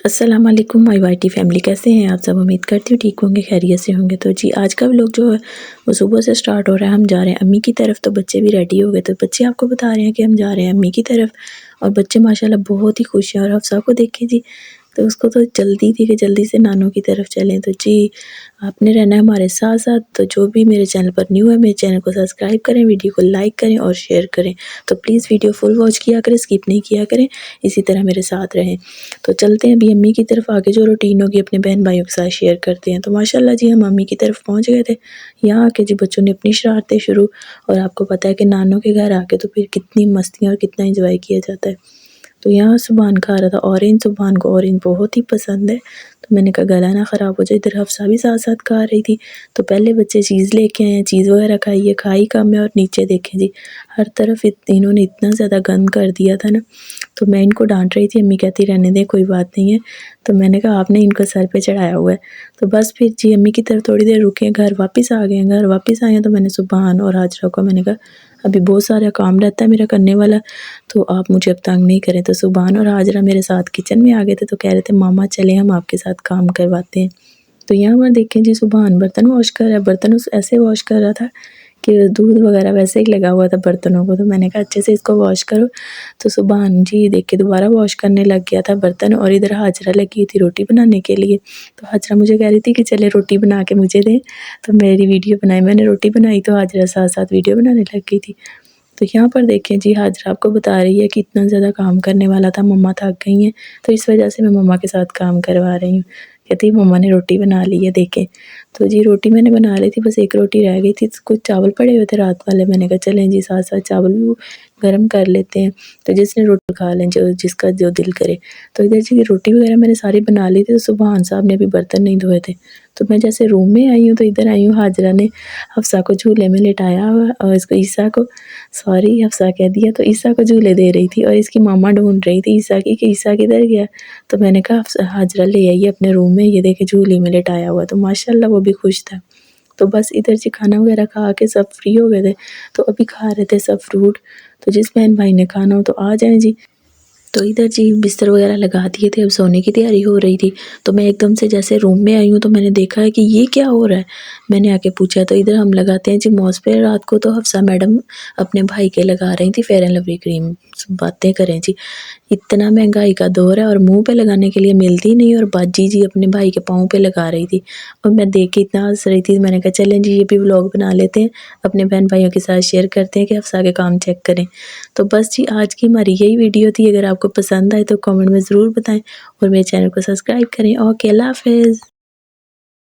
अस्सलाम वालेकुम my YT family, कैसे हैं आप सब। उम्मीद करती हूँ ठीक होंगे, खैरियत से होंगे। तो जी आज का व्लॉग जो है वो सुबह से स्टार्ट हो रहा है। हम जा रहे हैं अम्मी की तरफ, तो बच्चे भी रेडी हो गए। तो बच्चे आपको बता रहे हैं कि हम जा रहे हैं अम्मी की तरफ, और बच्चे माशाल्लाह बहुत ही खुश हैं। और हफ्सा को देखें जी, तो उसको तो जल्दी थी कि जल्दी से नानों की तरफ चलें। तो जी आपने रहना है हमारे साथ साथ। तो जो भी मेरे चैनल पर न्यू है, मेरे चैनल को सब्सक्राइब करें, वीडियो को लाइक करें और शेयर करें। तो प्लीज़ वीडियो फुल वॉच किया करें, स्किप नहीं किया करें, इसी तरह मेरे साथ रहें। तो चलते हैं अभी अम्मी की तरफ। आगे जो रूटीन होगी अपने बहन भाइयों के साथ शेयर करते हैं। तो माशाल्लाह जी हम अम्मी की तरफ पहुंच गए थे। यहाँ आके जी बच्चों ने अपनी शरारतें शुरू, और आपको पता है कि नानों के घर आके तो फिर कितनी मस्तियाँ और कितना इंजॉय किया जाता है। तो यहाँ सुभान खा रहा था ऑरेंज, सुभान को ऑरेंज बहुत ही पसंद है। तो मैंने कहा गला ना ख़राब हो जाए। इधर हफ्सा भी साथ साथ खा रही थी। तो पहले बच्चे चीज़ लेके आए हैं, चीज़ वगैरह खाई है, खाई कम है। और नीचे देखें जी हर तरफ इन्होंने इतना ज़्यादा गंद कर दिया था ना। तो मैं इनको डांट रही थी, अम्मी कहती रहने दे, कोई बात नहीं है। तो मैंने कहा आपने इनको सर पे चढ़ाया हुआ है। तो बस फिर जी अम्मी की तरफ थोड़ी देर रुके, घर वापस आ गए। घर वापस आए हैं तो मैंने सुभान और हाजरा को मैंने कहा अभी बहुत सारा काम रहता है मेरा करने वाला, तो आप मुझे अब तंग नहीं करें। तो सुभान और हाजरा मेरे साथ किचन में आ गए थे। तो कह रहे थे मामा चले हम आपके साथ काम करवाते हैं। तो यहाँ पर देखें जी सुभान बर्तन वॉश कर रहा है। बर्तन उस ऐसे वॉश कर रहा था कि दूध वगैरह वैसे ही लगा हुआ था बर्तनों को। तो मैंने कहा अच्छे से इसको वॉश करो। तो सुभान जी देख के दोबारा वॉश करने लग गया था बर्तन। और इधर हाजरा लगी थी रोटी बनाने के लिए। तो हाजरा मुझे कह रही थी कि चले रोटी बना के मुझे दें। तो मेरी वीडियो बनाई, मैंने रोटी बनाई, तो हाजरा साथ साथ वीडियो बनाने लग गई थी। तो यहाँ पर देखें जी हाजरा आपको बता रही है कि इतना ज़्यादा काम करने वाला था, मम्मा थक गई हैं, तो इस वजह से मैं मम्मा के साथ काम करवा रही हूँ। कहती मम्मा ने रोटी बना ली है देखें। तो जी रोटी मैंने बना ली थी, बस एक रोटी रह गई थी। कुछ चावल पड़े हुए थे रात वाले, मैंने कहा चलें जी साथ साथ चावल भी गर्म कर लेते हैं। तो जिसने रोटी खा लें, जो जिसका जो दिल करे। तो इधर जी रोटी वगैरह मैंने सारी बना ली थी। तो सुभान साहब ने अभी बर्तन नहीं धोए थे। तो मैं जैसे रूम में आई हूँ तो इधर आई हूँ, हाजरा ने हफ्सा को झूले में लिटाया हुआ, और इसको ईसा को, सॉरी हफ्सा कह दिया, तो ईसा को झूले दे रही थी। और इसकी मामा ढूंढ रही थी ईसा की कि ईसा किधर गया। तो मैंने कहा हाजरा ले आई अपने रूम में, ये देखे झूले में लिटाया हुआ। तो माशाल्लाह वो भी खुश था। तो बस इधर जी खाना वगैरह खा के सब फ्री हो गए थे। तो अभी खा रहे थे सब फ्रूट। तो जिस बहन भाई ने खाना हो तो आ जाए जी। तो इधर जी बिस्तर वगैरह लगा दिए थे, अब सोने की तैयारी हो रही थी। तो मैं एकदम से जैसे रूम में आई हूँ तो मैंने देखा है कि ये क्या हो रहा है। मैंने आके पूछा तो इधर हम लगाते हैं जी मौज पे रात को। तो हफ्सा मैडम अपने भाई के लगा रही थी फेयर एंड लवली क्रीम। बातें करें जी, इतना महंगाई का दौर है और मुंह पे लगाने के लिए मिलती नहीं। और बाजी जी अपने भाई के पाँव पे लगा रही थी, और मैं देख के इतना हंस रही थी। मैंने कहा चलें जी ये भी व्लॉग बना लेते हैं, अपने बहन भाइयों के साथ शेयर करते हैं कि हफ्सा के काम चेक करें। तो बस जी आज की हमारी यही वीडियो थी। अगर आपको पसंद आए तो कमेंट में ज़रूर बताएं, और मेरे चैनल को सब्सक्राइब करें। ओके, अल्लाह हाफ़िज़।